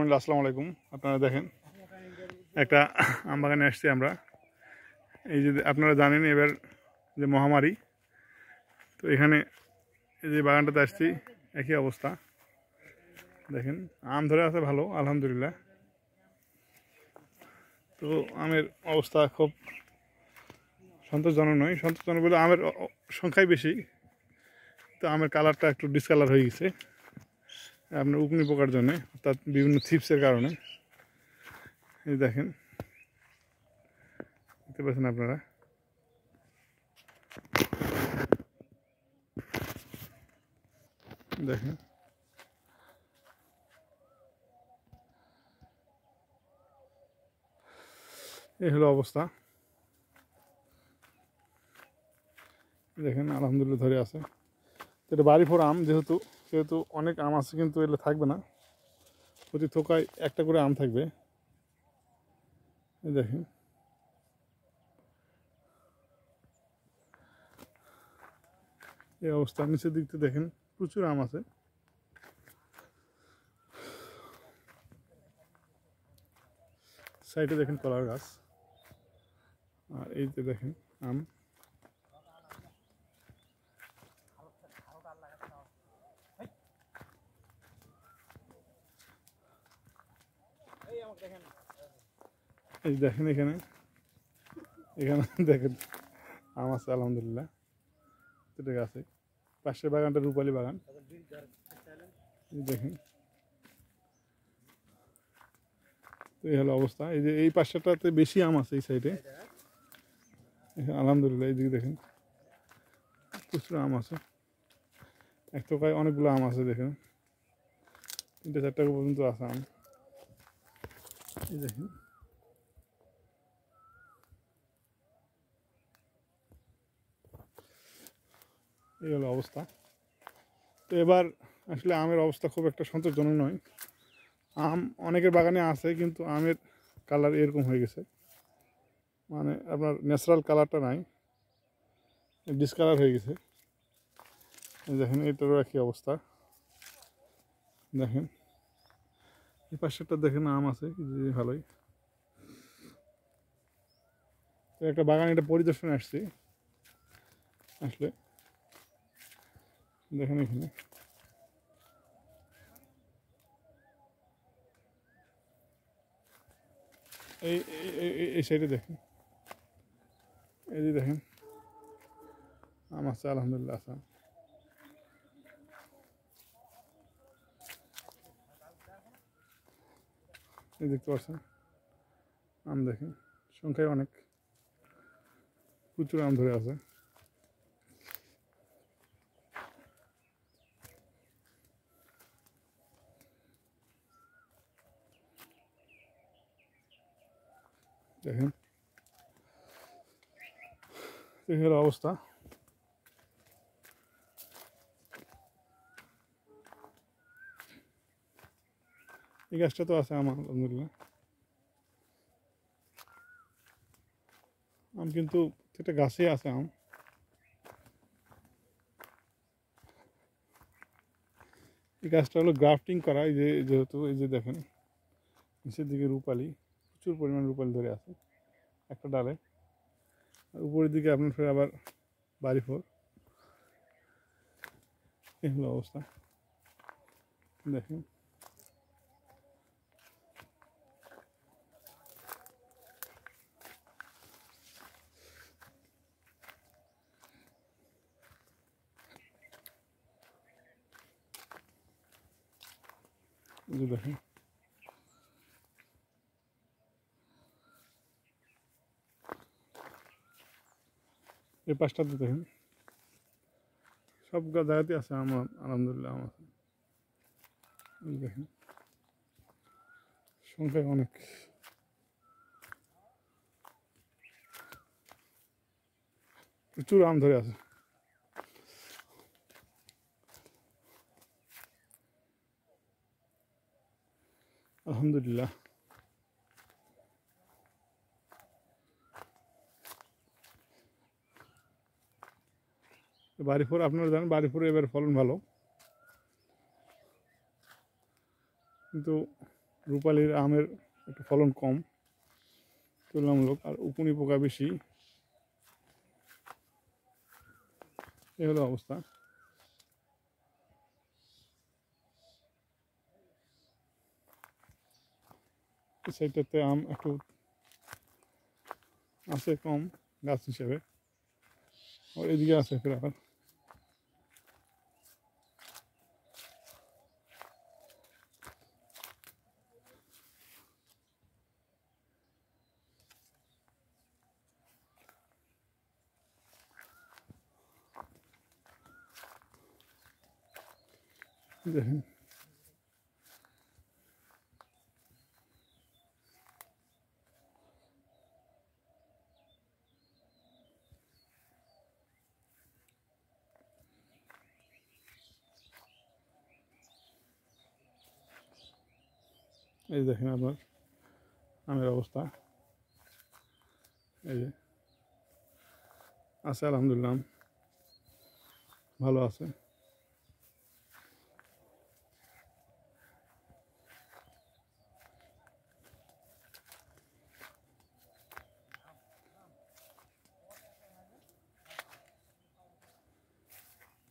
বন্ধু আসসালামু আলাইকুম। আপনারা দেখেন একটা আম বাগানে আসছি আমরা। এই যে আপনারা জানেন এবার যে মহামারী, তো এখানে এই যে বাগানটাতে আসছি একই অবস্থা। দেখেন আম ধরে আছে ভালো, আলহামদুলিল্লাহ। তো আমের অবস্থা খুব সন্তোষজনক নয়, সন্তোষজনক বলে আমের সংখ্যাই বেশি, তো আমের কালারটা একটু ডিসকালার হয়ে গেছে আপনার উকনি পোকার জন্যে, অর্থাৎ বিভিন্ন থিপসের কারণে। এই দেখেন, দেখতে পাচ্ছেন আপনারা। দেখেন এই হলো অবস্থা। দেখেন আলহামদুলিল্লাহ ধরে আছে। এটা বাড়ি ফোর আম, যেহেতু সেহেতু অনেক আম আছে, কিন্তু এগুলো থাকবে না, প্রতি থোকায় একটা করে আম থাকবে। এই দেখেন এই অবস্থা। নিচের দিকতে দেখেন প্রচুর আম আছে। সাইডে দেখেন কলার গাছ, আর এই যে দেখেন আম। এই দেখেন এখানে এখানে দেখেন আম আছে আলহামদুলিল্লাহ, এটা গাছে। পাশের বাগানটা রূপালী বাগান। দেখেন তো এই হলো অবস্থা। এই যে এই পাশেরটাতে বেশি আম আছে এই সাইডে, আলহামদুলিল্লাহ। এইদিকে দেখেন প্রচুর আম আছে, এক তোকায় অনেকগুলো আম আছে। দেখেন 3-4টা পর্যন্ত আছে আম। এই দেখেন এই হলো অবস্থা। তো এবার আসলে আমের অবস্থা খুব একটা সন্তোষজনক নয়। আম অনেকের বাগানে আছে, কিন্তু আমের কালার এরকম হয়ে গেছে, মানে আপনার ন্যাচারাল কালারটা নাই, ডিসকালার হয়ে গেছে। দেখেন এটারও একই অবস্থা। দেখেন এই পাশেরটা দেখেন আম আছে যে ভালোই। তো একটা বাগান এটা পরিদর্শনে আসছি আসলে। দেখেন এখানে এই এই সাইডে দেখেন, এই যে দেখেন আম আছে আলহামদুলিল্লাহ আছে। এই দেখতে পাচ্ছেন আম, দেখেন সংখ্যায় অনেক, প্রচুর আম ধরে আছে। দেখেন এই হলো অবস্থা। এই গাছটা তো আছে আম আলহামদুলিল্লাহ। আম কিন্তু প্রত্যেকটা গাছে আছে আম। এই গাছটা হলো গ্রাফটিং করা, এই যে যেহেতু এই যে দেখেন নিচের দিকে রূপালি, প্রচুর পরিমাণ রূপালি ধরে আছে একটা ডালে। আর উপরের দিকে আপনার ফের আবার বাড়ি ফোর। এই হলো অবস্থা। দেখেন এই যে দেখেন এই পাশটাতে দেখেন সব জায়গাতে আছে আমার আলহামদুলিল্লাহ আম আছে। এই দেখেন সংখ্যায় অনেক, প্রচুর আম ধরে আছে আলহামদুলিল্লাহ। বাড়িপুর আপনারা জানেন বাড়িপুরে এবার ফলন ভালো, কিন্তু রূপালীর আমের একটু ফলন কম তুলনামূলক, আর উকুনি পোকা বেশি। এই হলো অবস্থা। এই সাইডটাতে আম একটু আছে কম গাছ হিসেবে, আর এদিকে আছে ফেরার। দেখেন এই দেখেন আপনার আমের অবস্থা। এই যে আছে আলহামদুলিল্লাহ, ভালো আছে।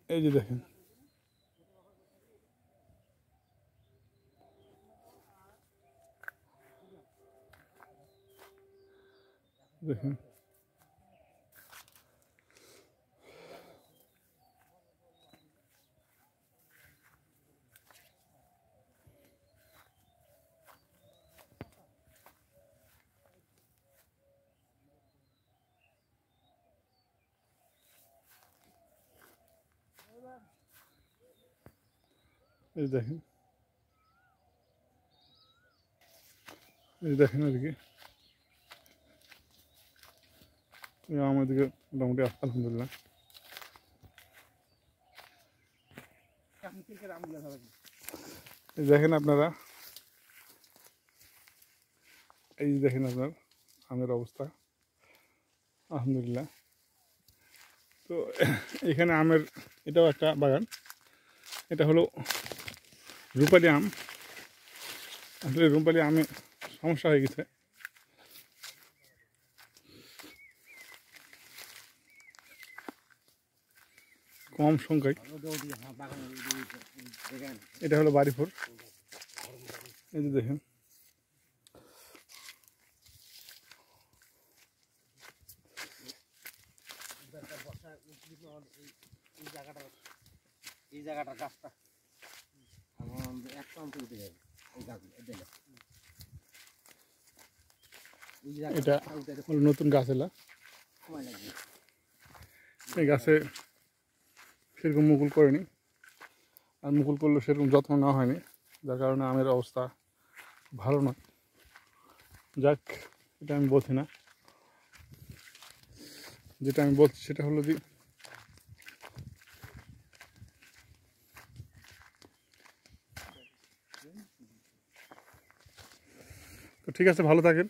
এই যে দেখেন দেখেন এই দেখেন এই দেখেন এদিকে আমাদেরকে মোটামুটি আলহামদুলিল্লাহ। এই দেখেন আপনারা, এই দেখেন আপনার আমের অবস্থা আলহামদুলিল্লাহ। তো এখানে আমের এটাও একটা বাগান, এটা হলো রূপালী আম। আসলে রূপালী আমে সমস্যা হয়ে গেছে, কম সংখ্যায়। এটা হলো বাড়িপুর, এই যে দেখেন এই জায়গাটা গাছটা একদম উঠে যাবে। এটা হলো নতুন গাছ এলা। এই গাছে সেরকম মুকুল করেনি, আর মুকুল করলেও সেরকম যত্ন নেওয়া হয়নি, যার কারণে আমের অবস্থা ভালো নয়। যাক, এটা আমি বলছি না, যেটা আমি বলছি সেটা হলো যে তো ঠিক আছে, ভালো থাকেন।